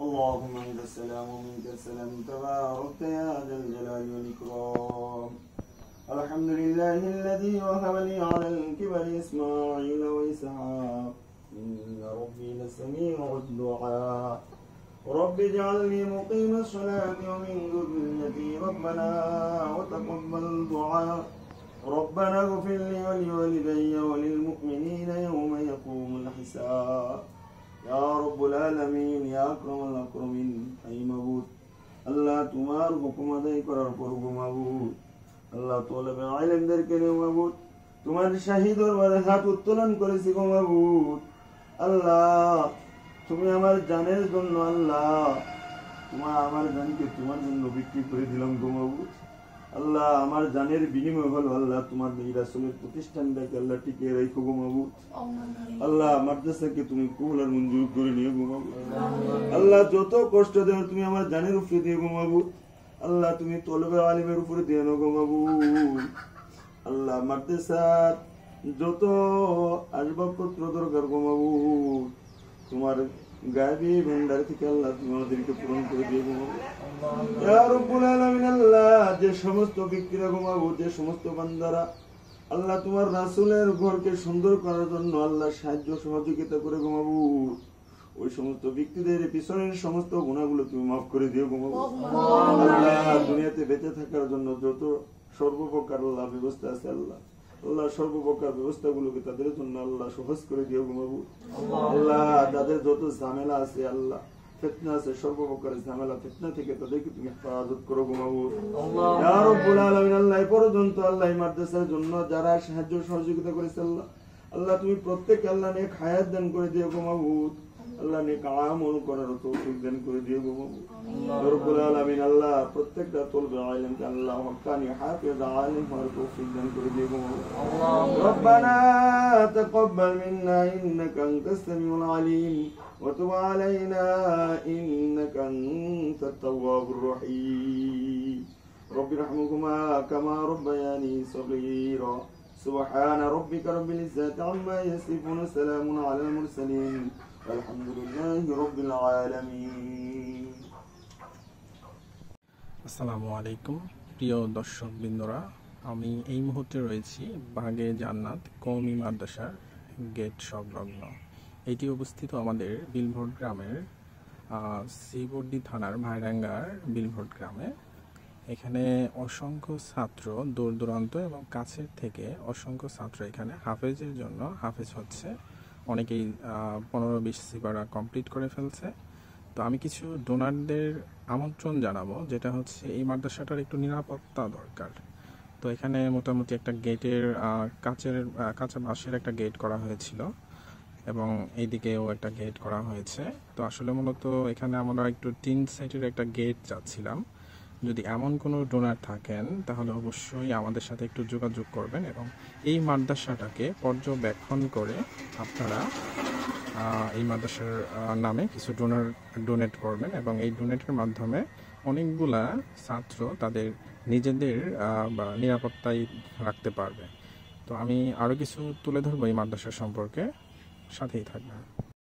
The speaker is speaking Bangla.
اللهم انت السلام ومنك السلام تباركت يا ذا الجلال والإكرام. الحمد لله الذي وهب لي على الكبر إسماعيل وإسحاق إن ربي لسميع الدعاء. رب اجعلني مقيم الصلاة ومن ذريتي ربنا وتقبل دعاء. ربنا اغفر لي ولوالدي وللمؤمنين يوم يقوم الحساب. या रब्बुल आलमीन या अकरमुल अकरमीन ऐ माबूद আল্লাহ তোমার হুকুম আদায় করার পর গো মাবুদ আল্লাহ তলবে ইলমদেরকে নিয়ে মাবুদ তোমার শাহী দরবারে হাত উত্তোলন করেছি গো মাবুদ। আল্লাহ তুমি আমার জানের জন্য আল্লাহ আমার জানকে তোমার জন্য বিক্রি করে দিলাম গো মাবুদ। আল্লাহ আমার জানের বিনিময় হলো আল্লাহ তোমার এই রাসূলের প্রতিষ্ঠানটাকে আল্লাহ টিকিয়ে রাখো গো মাবুদ। আল্লাহ মাদ্রাসাকে তুমি কবুল আর মঞ্জুর করে নিও গো মাবুদ। আল্লাহ যত কষ্ট দেও তুমি আমার জানের উপরে দিও গো মাবুদ। আল্লাহ তুমি তলবে আলিমের উপরে দিও গো মাবুদ। আল্লাহ মাদ্রাসার যত আসবাবপত্র দরকার গো মাবুদ তোমার গায়বী ভান্ডার থেকে আল্লাহ তুমি আমাদেরকে পূরণ করে দিয়ে গো মাবুদ। ইয়া রব্বুল আলামিন আল্লাহ যে সমস্ত ব্যক্তিরা গো মাবুদ যে সমস্ত বান্দারা আল্লাহ তোমার রাসূলের ঘরকে সুন্দর করার জন্য আল্লাহ সাহায্য সহযোগিতা করে গো মাবুদ ওই সমস্ত ব্যক্তিদের পিছনের সমস্ত গুনাহগুলো তুমি মাফ করে দিও গো মাবুদ। আল্লাহ দুনিয়াতে বেঁচে থাকার জন্য যত সর্বপ্রকার আল্লাহ ব্যবস্থা আছে আল্লাহ আল্লাহ সর্বপ্রকার ব্যবস্থাগুলোকে তাদের জন্য আল্লাহ সহজ করে দিও গো মাবুদ। আল্লাহ তাদের যত ঝামেলা আছে আল্লাহ ফিতনা আছে সর্বপ্রকার ঝামেলা ফিতনা থেকে তাদেরকে তুমি হেফাজত করো গো মাবুদ। ইয়া রব্বুল আলামিন আল্লাহ এই পর্যন্ত আল্লাহ এই মাদ্রাসার জন্য যারা সাহায্য সহযোগিতা করেছে আল্লাহ আল্লাহ তুমি প্রত্যেককে আল্লাহ নেক হায়াত দান করে দিও গো মাবুদ। আল্লাহ নেক আমল করার তৌফিক দান করে দিও গো মাবুদ। ইয়া রব্বুল আলামিন আল্লাহ প্রত্যেকটা তলবে ইলমকে আল্লাহ হক্কানি হাফেজ আলিম হওয়ার তৌফিক দান করে দিও গো মাবুদ। রব্বানা তাকাব্বাল মিন্না ইন্নাকা আনতাস সামিউল আলিম ওয়া তুব আলাইনা ইন্নাকা আনতাত তাওয়াবুর রহিম। رب ارحمهما كما ربياني صغيرا سبحان ربك رب العزة عما يصفون سلام على المرسلين والحمد لله رب العالمين। আসসালামু আলাইকুম প্রিয় দর্শক বৃন্দরা, আমি এই মুহূর্তে রয়েছি বাগে জান্নাত কওমি মাদ্রাসার গেট সংলগ্ন। এটি অবস্থিত আমাদের বিলভোট গ্রামের শ্রীবর্দী থানার ভাইরাঙ্গার বিলভোট গ্রামে। এখানে অসংখ্য ছাত্র দূর দূরান্ত এবং কাছের থেকে অসংখ্য ছাত্র এখানে হাফেজের জন্য হাফেজ হচ্ছে। অনেকেই 15-20 সিপারা কমপ্লিট করে ফেলছে। তো আমি কিছু ডোনারদের আমন্ত্রণ জানাবো, যেটা হচ্ছে এই মাদ্রাসাটার একটু নিরাপত্তা দরকার। তো এখানে মোটামুটি একটা গেটের কাঁচা বাঁশের একটা গেট করা হয়েছিল এবং এইদিকেও একটা গেট করা হয়েছে। তো আসলে মূলত এখানে আমরা একটু টিন সেটের একটা গেট চাচ্ছিলাম। যদি এমন কোনো ডোনার থাকেন তাহলে অবশ্যই আমাদের সাথে একটু যোগাযোগ করবেন এবং এই মাদ্রাসাটাকে পর্যবেক্ষণ করে আপনারা এই মাদ্রাসার নামে কিছু ডোনেট করবেন এবং এই ডোনেটের মাধ্যমে অনেকগুলা ছাত্র তাদের নিজেদের নিরাপত্তায় রাখতে পারবে। তো আমি আরও কিছু তুলে ধরবো এই মাদ্রাসা সম্পর্কে, সাথেই থাকবেন।